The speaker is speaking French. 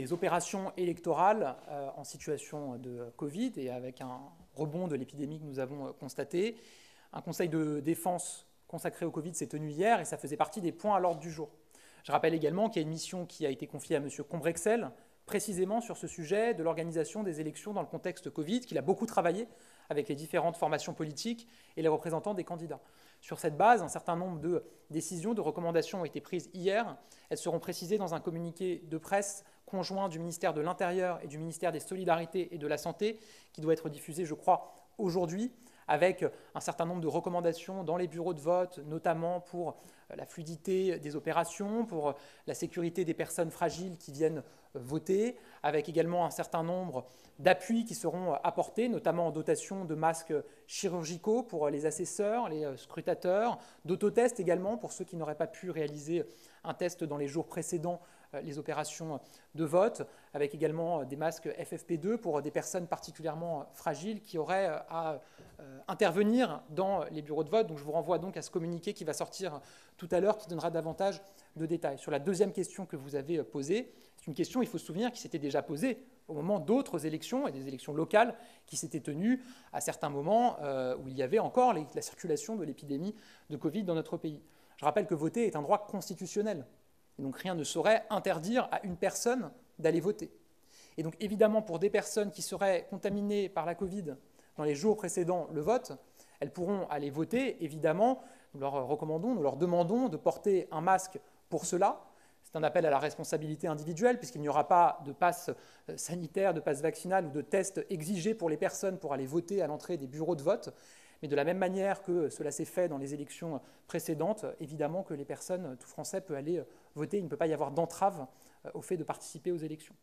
des opérations électorales en situation de Covid et avec un rebond de l'épidémie que nous avons constaté. Un conseil de défense consacré au Covid s'est tenu hier et ça faisait partie des points à l'ordre du jour. Je rappelle également qu'il y a une mission qui a été confiée à M. Combrexel, précisément sur ce sujet de l'organisation des élections dans le contexte Covid, qu'il a beaucoup travaillé avec les différentes formations politiques et les représentants des candidats. Sur cette base, un certain nombre de décisions, de recommandations ont été prises hier. Elles seront précisées dans un communiqué de presse conjoint du ministère de l'Intérieur et du ministère des Solidarités et de la Santé, qui doit être diffusé, je crois, aujourd'hui, avec un certain nombre de recommandations dans les bureaux de vote, notamment pour la fluidité des opérations, pour la sécurité des personnes fragiles qui viennent voter, avec également un certain nombre d'appuis qui seront apportés, notamment en dotation de masques chirurgicaux pour les assesseurs, les scrutateurs, d'autotests également pour ceux qui n'auraient pas pu réaliser un test dans les jours précédant les opérations de vote, avec également des masques FFP2 pour des personnes particulièrement fragiles qui auraient à intervenir dans les bureaux de vote. Donc je vous renvoie donc à ce communiqué qui va sortir tout à l'heure, qui donnera davantage de détails. Sur la deuxième question que vous avez posée, c'est une question, il faut se souvenir, qui s'était déjà posée au moment d'autres élections et des élections locales qui s'étaient tenues à certains moments où il y avait encore la circulation de l'épidémie de Covid dans notre pays. Je rappelle que voter est un droit constitutionnel. Et donc rien ne saurait interdire à une personne d'aller voter. Et donc évidemment, pour des personnes qui seraient contaminées par la Covid dans les jours précédant le vote, elles pourront aller voter. Évidemment, nous leur recommandons, nous leur demandons de porter un masque pour cela. C'est un appel à la responsabilité individuelle, puisqu'il n'y aura pas de passe sanitaire, de passe vaccinal ou de test exigé pour les personnes pour aller voter à l'entrée des bureaux de vote. Mais de la même manière que cela s'est fait dans les élections précédentes, évidemment que les personnes, tout Français peut aller voter. Il ne peut pas y avoir d'entrave au fait de participer aux élections.